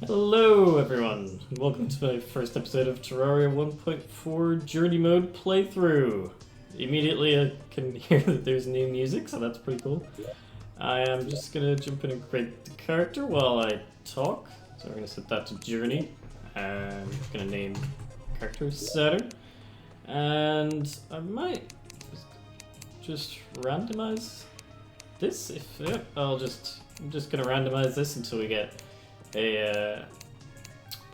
Hello everyone, welcome to my first episode of Terraria 1.4 Journey Mode playthrough. Immediately I can hear that there's new music, so that's pretty cool. I am just gonna jump in and create the character while I talk. So we're gonna set that to Journey. I'm gonna name character Saturn. And I might just randomize this if I'm just gonna randomize this until we get a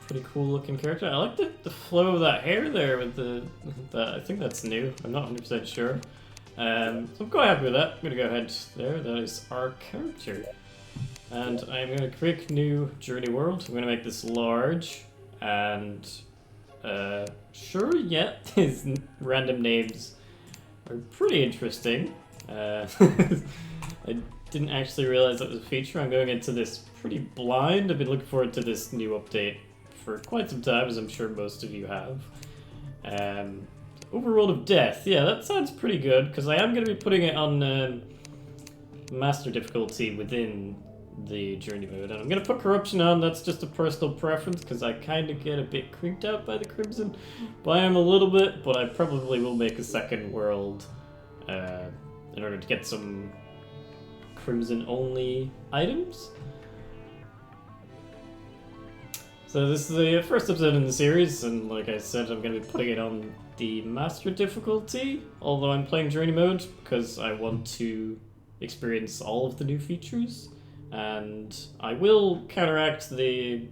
pretty cool looking character. I like the flow of that hair there with I think that's new. I'm not 100% sure. So I'm quite happy with that. I'm gonna go ahead there. That is our character. And I'm gonna create a new journey world. I'm gonna make this large and sure, yeah, his random names are pretty interesting. I didn't actually realize that was a feature. I'm going into this pretty blind. I've been looking forward to this new update for quite some time, as I'm sure most of you have. Overworld of Death. Yeah, that sounds pretty good, because I am going to be putting it on Master difficulty within the Journey mode. And I'm going to put Corruption on. That's just a personal preference, because I kind of get a bit creeped out by the Crimson biome a little bit, but I probably will make a second world in order to get some Crimson only items. So this is the first episode in the series, and like I said, I'm going to be putting it on the Master difficulty, although I'm playing Journey mode because I want to experience all of the new features, and I will counteract the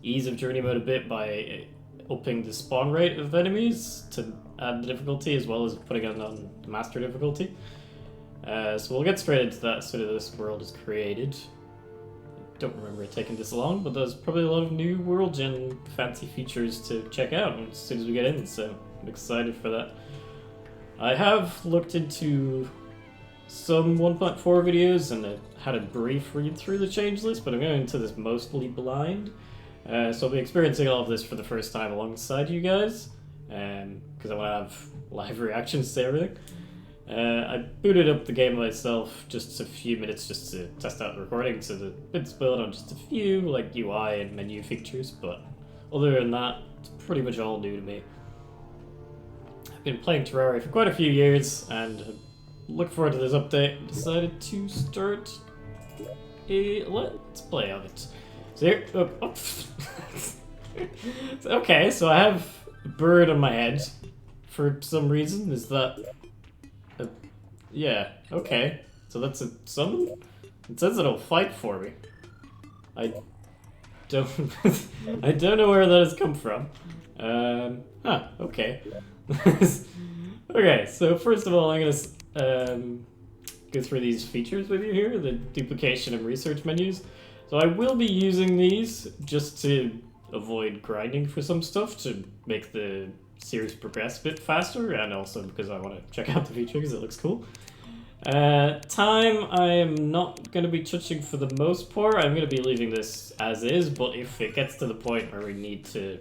ease of Journey mode a bit by upping the spawn rate of enemies to add the difficulty, as well as putting it on the Master difficulty. So we'll get straight into that as soon as this world is created. I don't remember it taking this long, but there's probably a lot of new world gen fancy features to check out as soon as we get in, so I'm excited for that. I have looked into some 1.4 videos and I had a brief read through the change list, but I'm going into this mostly blind. So I'll be experiencing all of this for the first time alongside you guys, because I want to have live reactions to everything. I booted up the game myself just a few minutes just to test out the recording, so the bits built on just a few like UI and menu features, but other than that, it's pretty much all new to me. I've been playing Terraria for quite a few years and look forward to this update. Decided to start a let's play of it. So here, okay, so I have a bird on my head for some reason. Is that... yeah, okay. So that's a summon? It says it'll fight for me. I don't... I don't know where that has come from. Okay. Okay, so first of all, I'm gonna go through these features with you here, the duplication and research menus. So I will be using these just to avoid grinding for some stuff, to make the series progress a bit faster, and also because I want to check out the feature because it looks cool. Time I am not going to be touching for the most part. I'm going to be leaving this as is, but if it gets to the point where we need to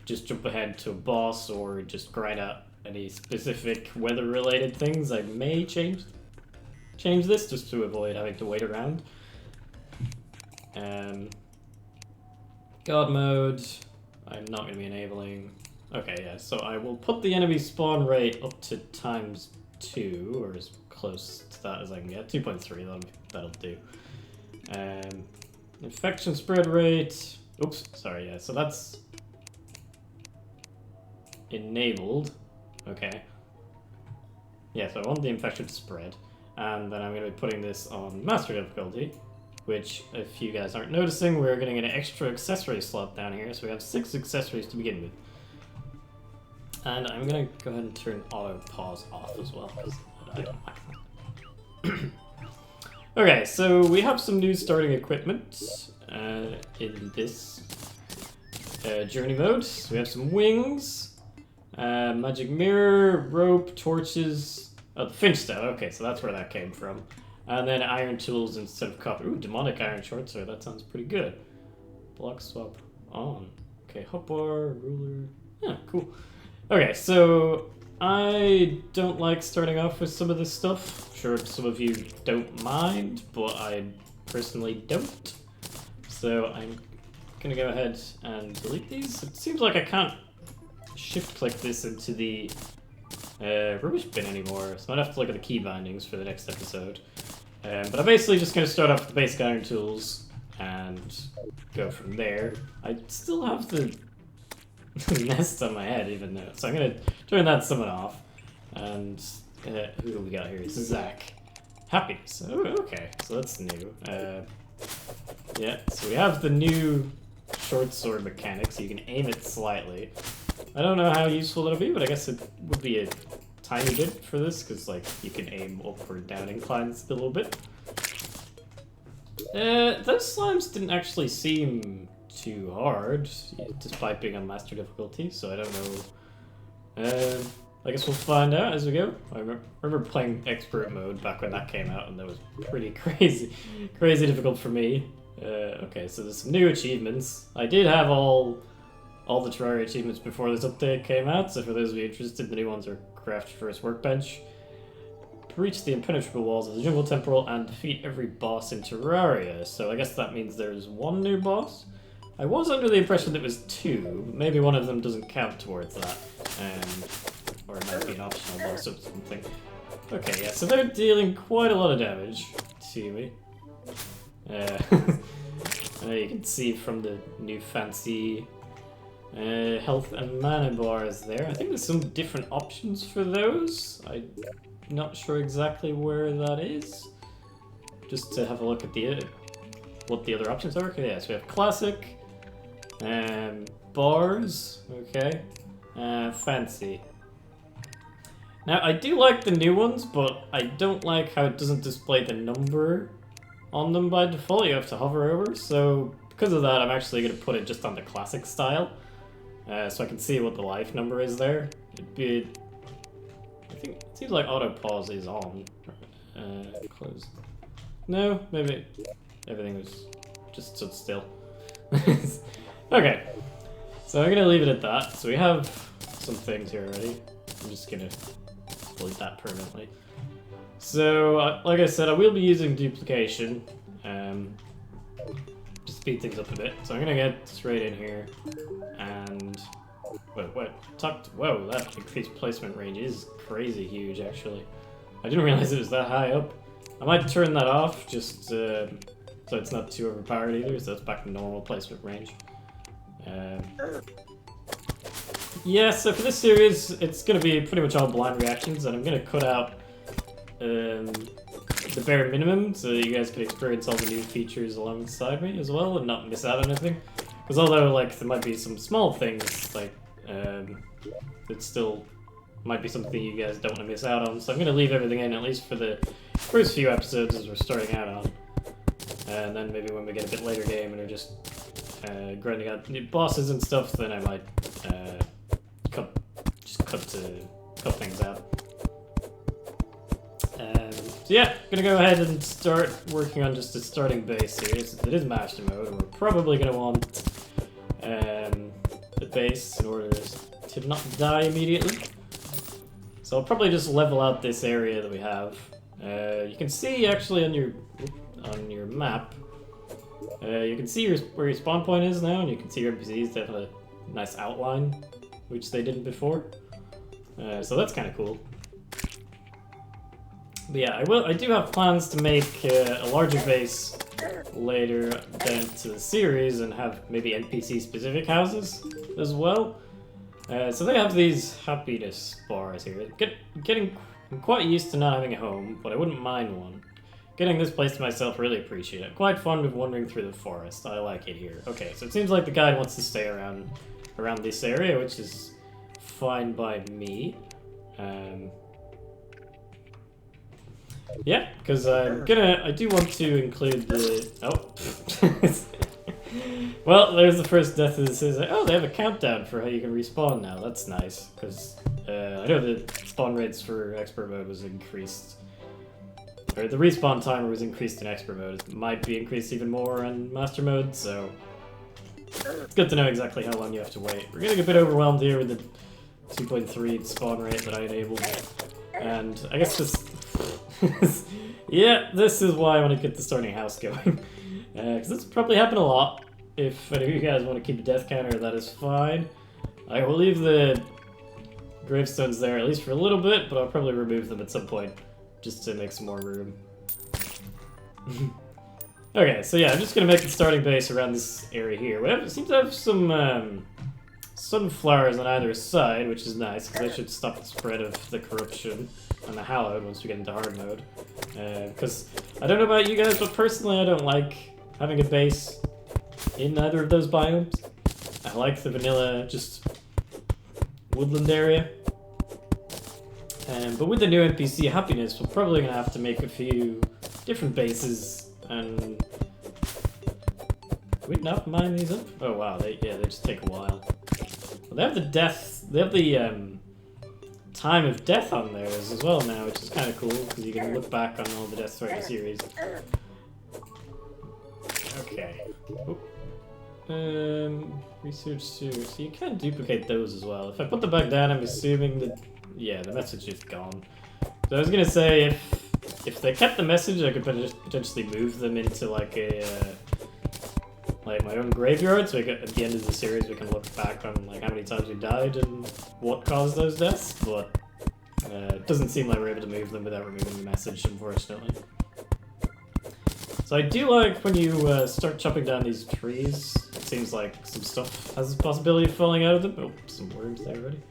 just jump ahead to a boss or just grind out any specific weather related things, I may change this just to avoid having to wait around. God mode I'm not going to be enabling. Okay, yeah, so I will put the enemy spawn rate up to ×2, or as close to that as I can get. 2.3, that'll do. Infection spread rate... oops, sorry, yeah, so that's enabled. Okay. Yeah, so I want the infection to spread. And then I'm going to be putting this on Master difficulty, which, if you guys aren't noticing, we're getting an extra accessory slot down here, so we have 6 accessories to begin with. And I'm gonna go ahead and turn auto pause off as well, because I don't like that. Okay, so we have some new starting equipment in this journey mode. So we have some wings, magic mirror, rope, torches, oh, the finch stout. Okay, so that's where that came from. And then iron tools instead of copper. Ooh, demonic iron short sword. That sounds pretty good. Block swap on. Okay, hotbar, ruler. Yeah, cool. Okay, so I don't like starting off with some of this stuff. I'm sure some of you don't mind, but I personally don't. So I'm gonna go ahead and delete these. It seems like I can't shift-click this into the rubbish bin anymore, so I might have to look at the key bindings for the next episode. But I'm basically just gonna start off with the basic iron tools and go from there. I still have the nest on my head even though, so I'm gonna turn that summon off. And who do we got here? Zach. Happiness. Oh, okay, so that's new. Yeah, so we have the new short sword mechanic, so you can aim it slightly. I don't know how useful it'll be, but I guess it would be a tiny bit for this, because like you can aim up or down inclines a little bit. Those slimes didn't actually seem too hard, despite being on master difficulty, so I don't know. I guess we'll find out as we go. I remember playing expert mode back when that came out, and that was pretty crazy difficult for me. Okay, so there's some new achievements. I did have all the Terraria achievements before this update came out, so for those of you interested, the new ones are craft first workbench, breach the impenetrable walls of the jungle temple, and defeat every boss in Terraria. So I guess that means there's one new boss. I was under the impression that it was two. Maybe one of them doesn't count towards that. Or it might be an optional boss or something. Okay, yeah, so they're dealing quite a lot of damage to me. You can see from the new fancy health and mana bars there. I think there's some different options for those. I'm not sure exactly where that is. Just to have a look at what the other options are. Okay, yeah, so we have classic, bars, okay, fancy. Now, I do like the new ones, but I don't like how it doesn't display the number on them by default. You have to hover over, so because of that, I'm actually going to put it just on the classic style, so I can see what the life number is there. I think it seems like auto pause is on. Close. No, maybe everything was just stood still. Okay, so I'm going to leave it at that. So we have some things here already. I'm just going to delete that permanently. So, like I said, I will be using duplication to speed things up a bit. So I'm gonna get straight in here and whoa, that increased placement range is crazy huge actually. I didn't realize it was that high up. I might turn that off just so it's not too overpowered either, so it's back to normal placement range. Yeah, so for this series, it's going to be pretty much all blind reactions, and I'm going to cut out the bare minimum so that you guys can experience all the new features alongside me as well and not miss out on anything. Because although like there might be some small things, like it still might be something you guys don't want to miss out on, so I'm going to leave everything in, at least for the first few episodes as we're starting out on. And then maybe when we get a bit later game and we're just grinding out new bosses and stuff, then I might cut things out. So yeah, gonna go ahead and start working on just a starting base here. Since it is master mode, and we're probably gonna want the base in order to not die immediately. So I'll probably just level out this area that we have. You can see actually on your map, you can see where your spawn point is now, and you can see your NPCs. They have a nice outline, which they didn't before. So that's kind of cool. But yeah, I do have plans to make a larger base later down to the series and have maybe NPC-specific houses as well. So they have these happiness bars here. I'm quite used to not having a home, but I wouldn't mind one. Getting this place to myself, really appreciate it. Quite fond of wandering through the forest. I like it here. Okay, so it seems like the guide wants to stay around this area, which is fine by me. Yeah, because I do want to include the... Oh. Well, there's the first death of the season. Oh, they have a countdown for how you can respawn now. That's nice, because I know the spawn rates for expert mode was increased. Or the respawn timer was increased in expert mode. It might be increased even more in master mode, so... It's good to know exactly how long you have to wait. We're getting a bit overwhelmed here with the 2.3 spawn rate that I enabled. And I guess this... yeah, this is why I want to get the starting house going. Because it's probably happened a lot. If any of you guys want to keep a death counter, that is fine. I will leave the gravestones there at least for a little bit, but I'll probably remove them at some point just to make some more room. Okay, so yeah, I'm just gonna make the starting base around this area here. We seem to have some sunflowers on either side, which is nice because that should stop the spread of the corruption and the hallowed once we get into hard mode. Because I don't know about you guys, but personally I don't like having a base in either of those biomes. I like the vanilla, just woodland area. But with the new NPC happiness, we're probably gonna have to make a few different bases, and do we not mine these up? Oh wow, they just take a while. Well, they have the time of death on theirs as well now, which is kind of cool because you can look back on all the deaths throughout the series. Okay. Research sewers. So you can duplicate those as well. If I put them back down, I'm assuming that the message is gone. So I was gonna say if they kept the message, I could potentially move them into like like my own graveyard. So at the end of the series, we can look back on like how many times we died and what caused those deaths. But it doesn't seem like we're able to move them without removing the message, unfortunately. So I do like when you start chopping down these trees, it seems like some stuff has the possibility of falling out of them. Oh, some worms there already.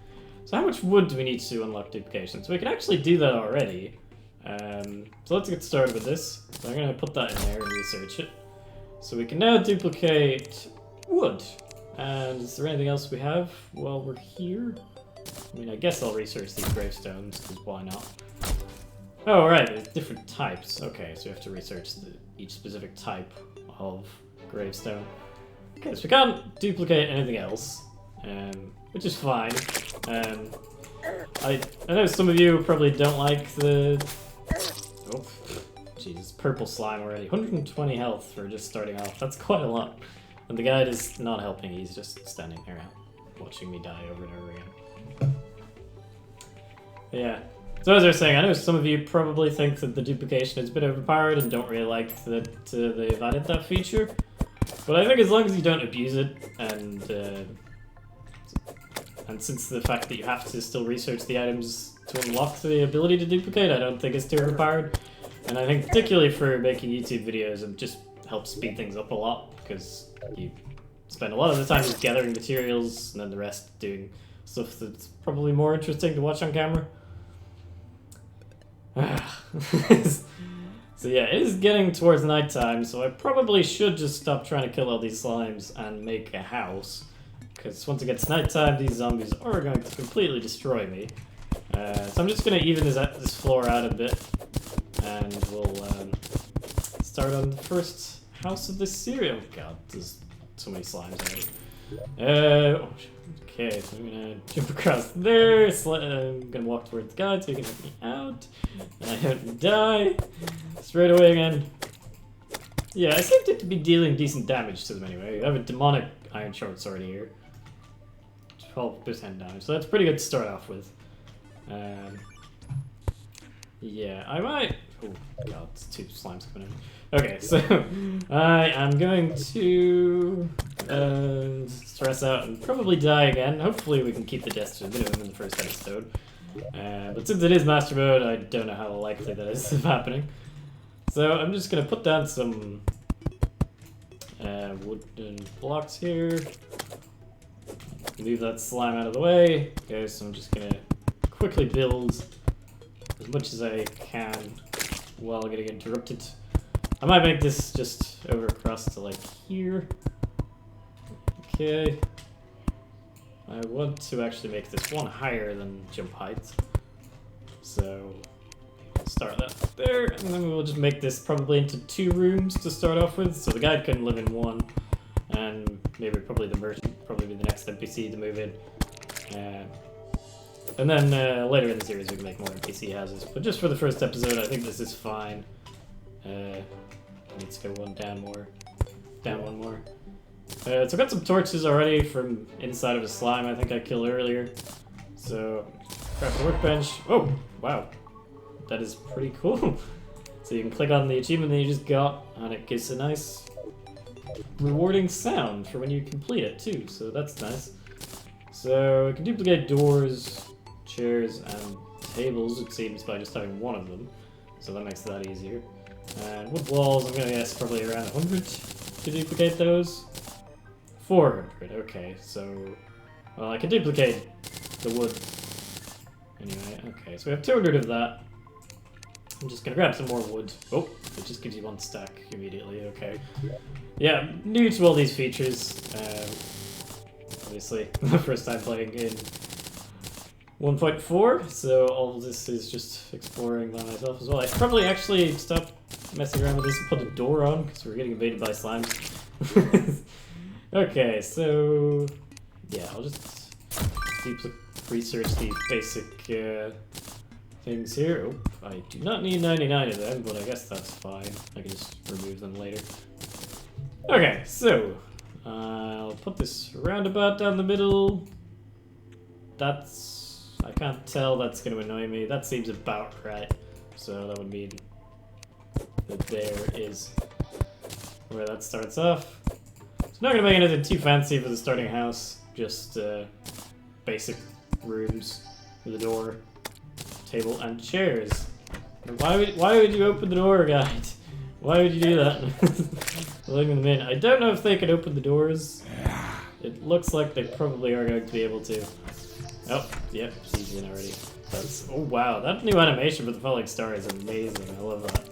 So how much wood do we need to unlock duplication? So we can actually do that already. So let's get started with this. So I'm going to put that in there and research it. So we can now duplicate wood. And is there anything else we have while we're here? I mean, I guess I'll research these gravestones, because why not? Oh, right, there's different types. Okay, so we have to research each specific type of gravestone. Okay, so we can't duplicate anything else, which is fine. I know some of you probably don't like the... Oh, Jesus, purple slime already. 120 health for just starting off. That's quite a lot. And the guide is not helping, he's just standing there watching me die over and over again. Yeah. So as I was saying, I know some of you probably think that the duplication is a bit overpowered and don't really like that they've added that feature. But I think as long as you don't abuse it, and since the fact that you have to still research the items to unlock the ability to duplicate, I don't think it's too overpowered. And I think particularly for making YouTube videos, it just helps speed things up a lot, because you spend a lot of the time just gathering materials and then the rest doing stuff that's probably more interesting to watch on camera. So yeah, it is getting towards nighttime, so I probably should just stop trying to kill all these slimes and make a house. Because once it gets nighttime, these zombies are going to completely destroy me. So I'm just going to even this floor out a bit, and we'll start on the first house of this series. Oh god, there's so many slimes already. Okay, so I'm gonna jump across there. I'm gonna walk towards the guide so he can help me out. And I don't die. Straight away again. Yeah, I seem to be dealing decent damage to them anyway. I have a demonic iron short sword here. 12% damage, so that's pretty good to start off with. Yeah, I might... Oh god, it's two slimes coming in. Okay, so I am going to stress out and probably die again. Hopefully we can keep the deaths to a minimum in the first episode. But since it is master mode, I don't know how likely that is of happening. So I'm just going to put down some wooden blocks here. Leave that slime out of the way. Okay, so I'm just going to quickly build as much as I can while getting interrupted. I might make this just over across to like here. Okay. I want to actually make this one higher than jump height. So I'll start that there, and then we'll just make this probably into 2 rooms to start off with. So the guide can live in one, and maybe probably the merchant, probably be the next NPC to move in. And then later in the series we can make more NPC houses. But just for the first episode, I think this is fine. Let's go one down more. Down one more. So I've got some torches already from inside of a slime I think I killed earlier. So, craft a workbench. Oh, wow. That is pretty cool. So you can click on the achievement that you just got, and it gives a nice rewarding sound for when you complete it too, so that's nice. So we can duplicate doors, chairs, and tables, it seems, by just having one of them. So that makes that easier. And wood walls, I'm gonna guess probably around 100 to duplicate those. 400, okay, so... Well, I can duplicate the wood. Anyway, okay, so we have 200 of that. I'm just gonna grab some more wood. Oh, it just gives you one stack immediately, okay. Yeah, new to all these features. Obviously, the first time playing in 1.4, so all of this is just exploring by myself as well. I should probably actually stop messing around with this and put a door on, because we're getting invaded by slimes. Okay, so... Yeah, I'll just deeply research these basic things here. Oh, I do not need 99 of them, but I guess that's fine. I can just remove them later. Okay, so I'll put this roundabout down the middle. That's... I can't tell, that's going to annoy me. That seems about right. So that would mean that there is where that starts off. It's not going to make anything too fancy for the starting house. Just basic rooms with a door, table, and chairs. Why would you open the door, guys? Why would you do that? Letting them in. I don't know if they can open the doors. It looks like they probably are going to be able to. Oh, yep, she's in already. That's, oh wow, that new animation for the falling star is amazing. I love that.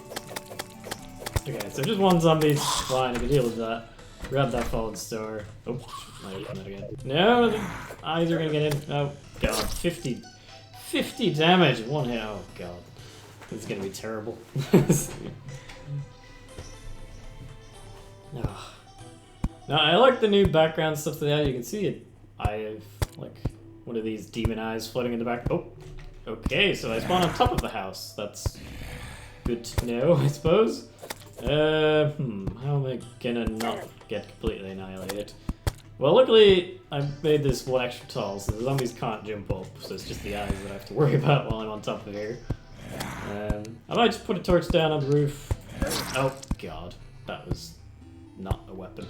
Okay, so just one zombie, fine, I can deal with that. Grab that fallen star. Oh, I open that again. No, the eyes are gonna get in. Oh god, 50 damage in one hit. Oh god, this is gonna be terrible. Oh. Now I like the new background stuff to that. You can see it. I have like one of these demon eyes floating in the back. Oh, okay, so I spawn on top of the house. That's good to know, I suppose. How am I gonna not get completely annihilated? Well, luckily I made this one extra tall, so the zombies can't jump up, so it's just the eyes that I have to worry about while I'm on top of here. I might just put a torch down on the roof. Oh god, that was not a weapon.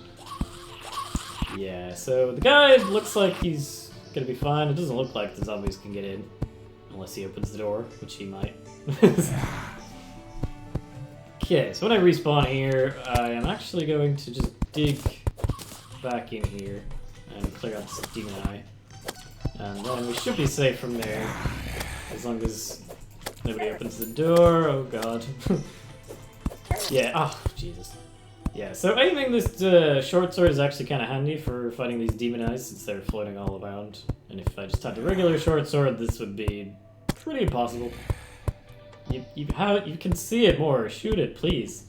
Yeah, so the guy looks like he's gonna be fine. It doesn't look like the zombies can get in, unless he opens the door, which he might. Okay, so when I respawn here, I am actually going to just dig back in here and clear out this demon eye. And then we should be safe from there, as long as nobody opens the door. Oh god. Yeah, oh Jesus. Yeah, so aiming this short sword is actually kind of handy for fighting these demon eyes, since they're floating all around. And if I just had the regular short sword, this would be pretty impossible. You can see it more. Shoot it, please.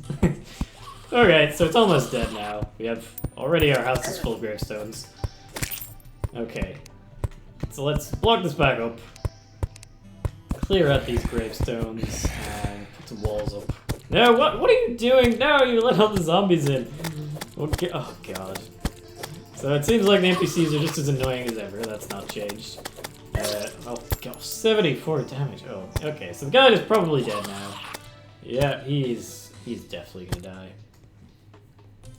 Okay, so it's almost dead now. We have already our house is full of gravestones. Okay, so let's block this back up. Clear out these gravestones and put some walls up. No, what are you doing? No, you let all the zombies in. Okay, oh god. So it seems like the NPCs are just as annoying as ever. That's not changed. Oh god, 74 damage. Oh, okay, so the guy is probably dead now. Yeah, he's definitely gonna die.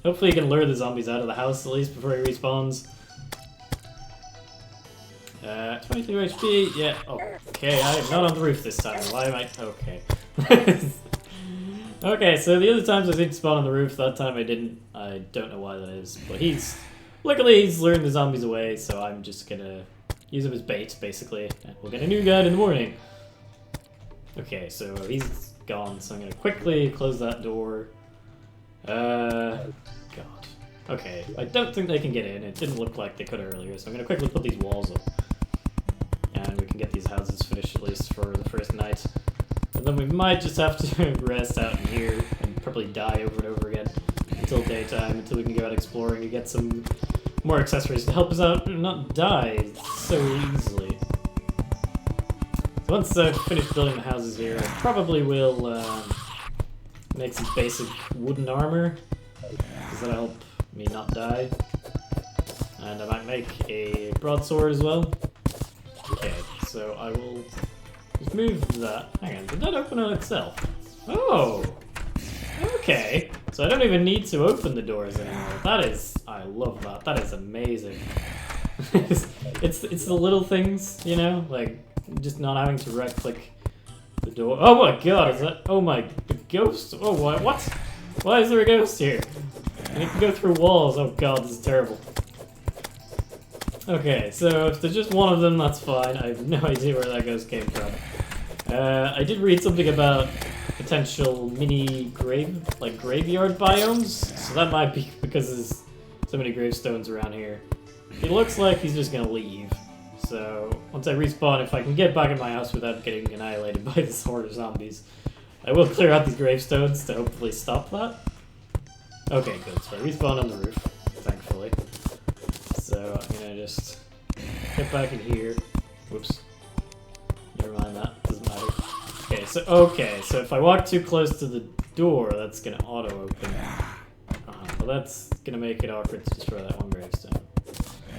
Hopefully he can lure the zombies out of the house at least before he respawns. 22 HP, yeah, okay, I am not on the roof this time. Why am I? Okay. Okay, so the other times I seem to spawn on the roof, that time I didn't. I don't know why that is, but luckily he's luring the zombies away, so I'm just gonna use him as bait, basically. And we'll get a new guide in the morning. Okay, so he's gone, so I'm gonna quickly close that door. God. Okay, I don't think they can get in. It didn't look like they could earlier, so I'm gonna quickly put these walls up. And we can get these houses finished at least for the first night. And then we might just have to rest out in here and probably die over and over again until daytime, until we can go out exploring and get some more accessories to help us out and not die so easily. So once I've finished building the houses here, I probably will make some basic wooden armor, because that'll help me not die. And I might make a broadsword as well. Okay, so I will just move that. Hang on, did that open on itself? Oh! Okay. So I don't even need to open the doors anymore. That is, I love that. That is amazing. it's the little things, you know, like just not having to right click the door. Oh my god, is that? Oh my, the ghost. Oh what? Why is there a ghost here? And it can go through walls. Oh god, this is terrible. Okay, so if there's just one of them, that's fine. I have no idea where that ghost came from. I did read something about potential mini graveyard biomes, so that might be because there's so many gravestones around here. He looks like he's just gonna leave. So once I respawn, if I can get back in my house without getting annihilated by this horde of zombies, I will clear out these gravestones to hopefully stop that. Okay, good. So I respawn on the roof, thankfully. So I'm gonna just get back in here. Whoops. Never mind that. Doesn't matter. Okay, so if I walk too close to the door, that's gonna auto open. Well, that's gonna make it awkward to destroy that one gravestone.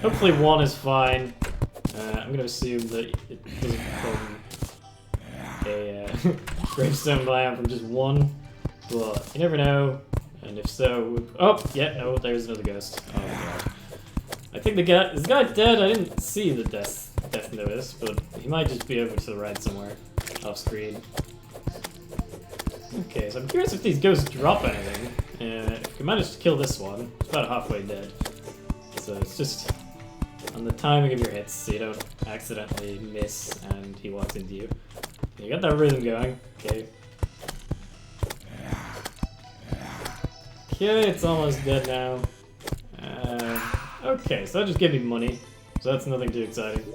Hopefully one is fine. I'm gonna assume that it doesn't become a gravestone biome from just one, but you never know. And if so, oh yeah, no, there's another ghost. Oh my god. I think is the guy dead? I didn't see the death notice, but he might just be over to the right somewhere, off screen. Okay, so I'm curious if these ghosts drop anything. If you manage to kill this one, it's about halfway dead. So it's just on the timing of your hits, so you don't accidentally miss and he walks into you. You got that rhythm going. Okay. Okay, it's almost dead now. Okay, so that just gave me money, so that's nothing too exciting.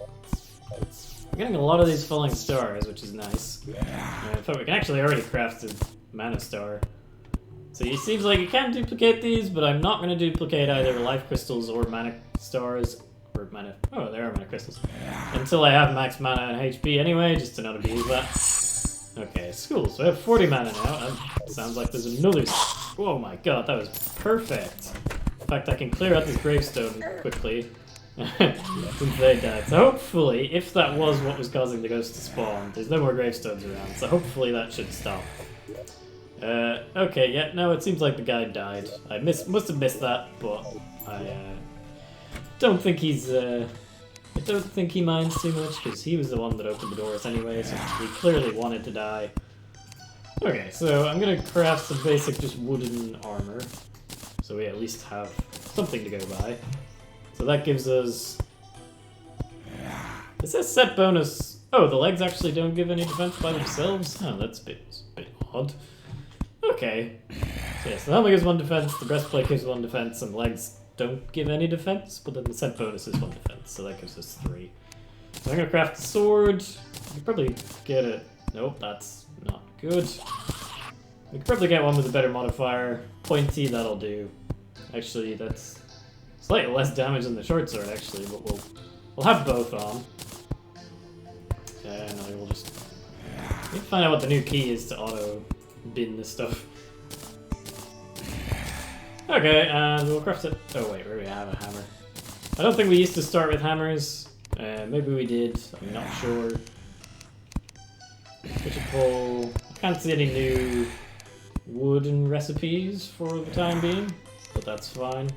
We're getting a lot of these falling stars, which is nice. In fact, we can actually already craft a mana star. So it seems like you can duplicate these, but I'm not going to duplicate either life crystals or mana stars. Or mana. Oh, there are mana crystals. Until I have max mana and HP anyway, just to not abuse that. Okay, it's cool. So I have 40 mana now, and sounds like there's another. Oh my god, that was perfect. In fact, I can clear out this gravestone quickly. Since they died. So hopefully, if that was what was causing the ghost to spawn, there's no more gravestones around, so hopefully that should stop. Okay, yeah, no, it seems like the guy died. I must have missed that, but I don't think he's, I don't think he minds too much, because he was the one that opened the doors anyway, so he clearly wanted to die. Okay, so I'm gonna craft some basic just wooden armor, so we at least have something to go by. So that gives us... It says set bonus... Oh, the legs actually don't give any defense by themselves? Oh, that's a bit odd. Okay. So yeah, so the helmet gives 1 defense, the breastplate gives 1 defense, and legs don't give any defense, but then the set bonus is 1 defense, so that gives us 3. So I'm gonna craft a sword. You could probably get it... Nope, that's not good. We could probably get one with a better modifier. Pointy, that'll do. Actually, that's... Slightly less damage than the short sword, actually, but we'll have both on. And I will just need to find out what the new key is to auto bin this stuff. Okay, and we'll craft it. Oh wait, we have a hammer. I don't think we used to start with hammers. Maybe we did. I'm not sure. Pull. I can't see any new wooden recipes for the time being, but that's fine.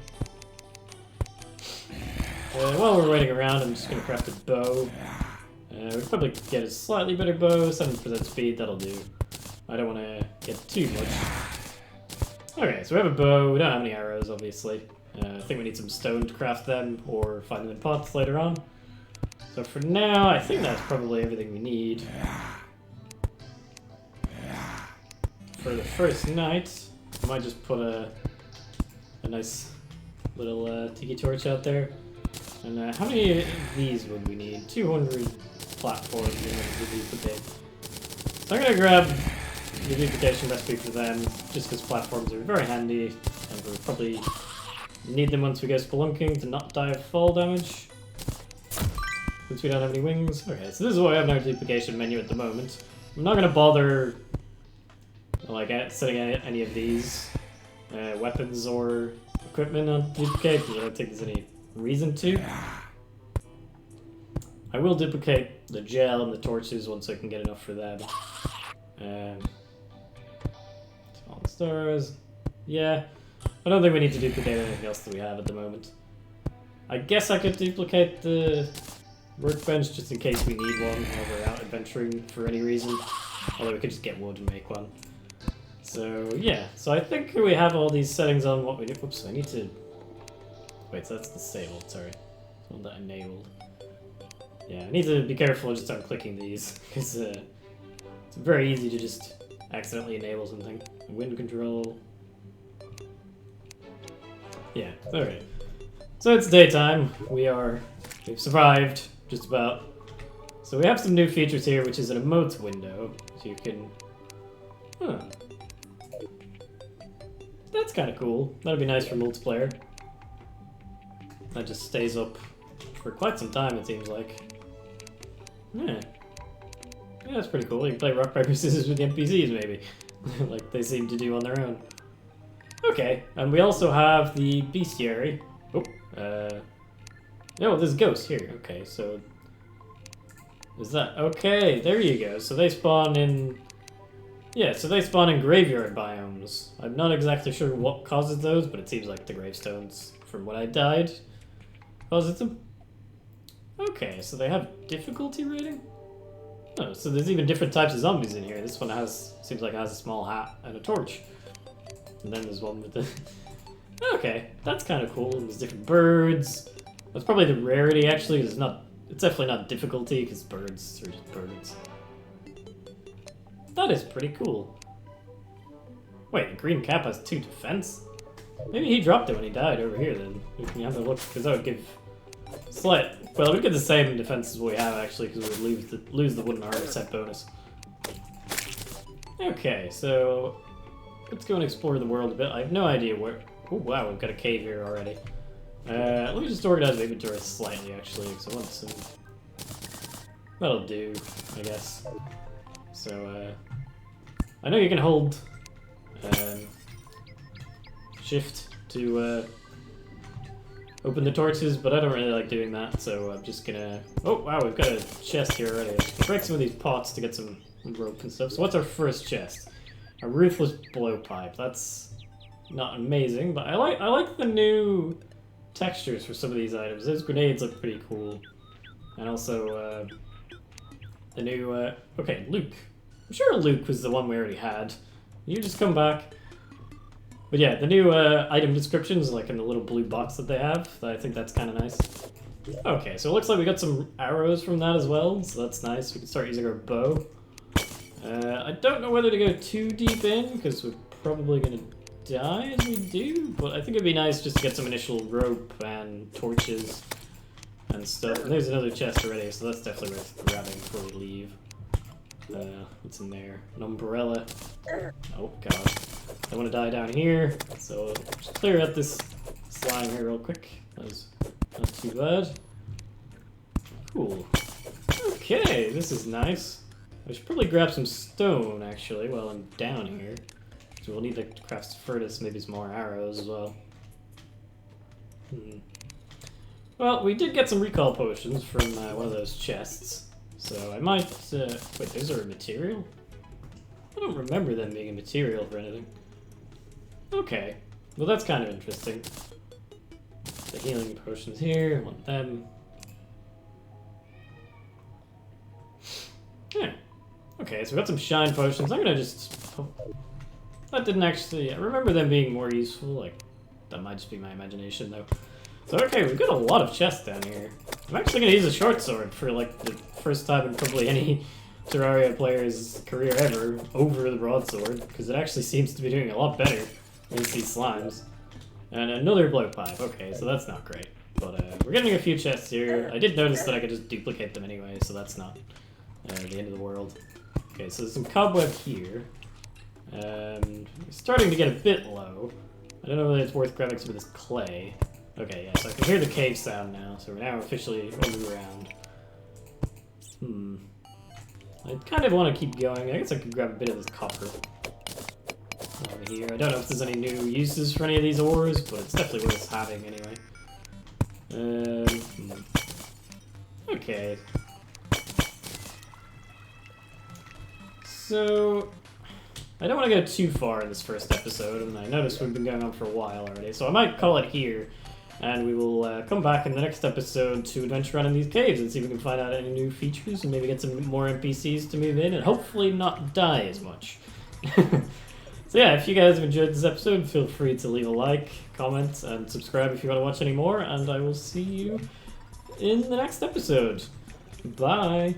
While we're waiting around, I'm just going to craft a bow. We could probably get a slightly better bow, 7% speed, that'll do. I don't want to get too much. Okay, so we have a bow, we don't have any arrows, obviously. I think we need some stone to craft them, or find them in pots later on. So for now, I think that's probably everything we need. For the first night, I might just put a nice little tiki torch out there. And how many of these would we need? 200 platforms in order to duplicate. So I'm going to grab the duplication recipe for them, just because platforms are very handy, and we'll probably need them once we go spelunking to not die of fall damage. Since we don't have any wings. Okay, so this is why we have no duplication menu at the moment. I'm not going to bother like setting any of these weapons or equipment on duplicate, because I don't think there's any reason to. I will duplicate the gel and the torches once I can get enough for them. All the stars. Yeah, I don't think we need to duplicate anything else that we have at the moment. I guess I could duplicate the workbench just in case we need one while we're out adventuring for any reason. Although we could just get wood and make one. So yeah, so I think we have all these settings on what we do. Whoops, I need to... Wait, so that's disabled, sorry. It's one that enabled. Yeah, I need to be careful just on clicking these, because it's very easy to just accidentally enable something. Wind control. Yeah, alright. So it's daytime. We've survived, just about. So we have some new features here, which is an emotes window. So you can... Huh. That's kind of cool. That'd be nice for multiplayer. That just stays up for quite some time, it seems like. Yeah. Yeah, that's pretty cool. You can play rock, paper, scissors with the NPCs, maybe. Like they seem to do on their own. Okay, and we also have the bestiary. Oh, no, there's ghosts here. Okay, so... Is that... Okay, there you go. So they spawn in... Yeah, so they spawn in graveyard biomes. I'm not exactly sure what causes those, but it seems like the gravestones, from when I died, causes them. Okay, so they have difficulty rating? Oh, so there's even different types of zombies in here. This one seems like it has a small hat and a torch. And then there's one with the... Okay, that's kind of cool. And there's different birds. That's probably the rarity, actually. It's definitely not difficulty, because birds are just birds. That is pretty cool. Wait, the green cap has 2 defense? Maybe he dropped it when he died over here, then. We can have a look, because that would give... Slight... Well, it would give the same defense as what we have, actually, because we would lose the wooden armor set bonus. Okay, so... Let's go and explore the world a bit. I have no idea where... Oh, wow, we've got a cave here already. Let me just organize the inventory slightly, actually, because I want some... That'll do, I guess. So, I know you can hold shift to open the torches, but I don't really like doing that, so I'm just gonna... Oh, wow, we've got a chest here already. Let's break some of these pots to get some rope and stuff. So what's our first chest? A ruthless blowpipe. That's not amazing, but I like the new textures for some of these items. Those grenades look pretty cool. And also, the new... Okay, Luke. I'm sure Luke was the one we already had. You just come back. But yeah, the new item descriptions, like in the little blue box that they have, I think that's kind of nice. Okay, so it looks like we got some arrows from that as well, so that's nice. We can start using our bow. I don't know whether to go too deep in, because we're probably going to die as we do, but I think it'd be nice just to get some initial rope and torches and stuff. And there's another chest already, so that's definitely worth grabbing before we leave. What's in there? An umbrella. Oh, God. I want to die down here, so just clear out this slime here real quick. That was not too bad. Cool. Okay, this is nice. I should probably grab some stone, actually, while I'm down here. So we'll need to craft some furnace, maybe some more arrows as well. Well, we did get some recall potions from one of those chests. So I might... wait, those are a material? I don't remember them being a material for anything. Okay. Well, that's kind of interesting. The healing potions here, I want them. Yeah. Okay, so we got some shine potions. I'm gonna just... That didn't actually... I remember them being more useful. Like, that might just be my imagination, though. So, okay, we've got a lot of chests down here. I'm actually gonna use a short sword for, like, the first time in probably any Terraria player's career ever over the broadsword, because it actually seems to be doing a lot better against these slimes. And another blowpipe. Okay, so that's not great. But, we're getting a few chests here. I did notice that I could just duplicate them anyway, so that's not the end of the world. Okay, so there's some cobweb here. It's starting to get a bit low. I don't know whether it's worth grabbing some of this clay. Okay, yeah, so I can hear the cave sound now, so we're now officially underground. I kind of want to keep going. I guess I could grab a bit of this copper over here. I don't know if there's any new uses for any of these ores, but it's definitely worth having anyway. Okay. So, I don't want to go too far in this first episode, and I noticed we've been going on for a while already, so I might call it here, and we will come back in the next episode to adventure around in these caves and see if we can find out any new features and maybe get some more NPCs to move in and hopefully not die as much. So yeah, if you guys have enjoyed this episode, feel free to leave a like, comment, and subscribe if you want to watch any more, and I will see you in the next episode. Bye!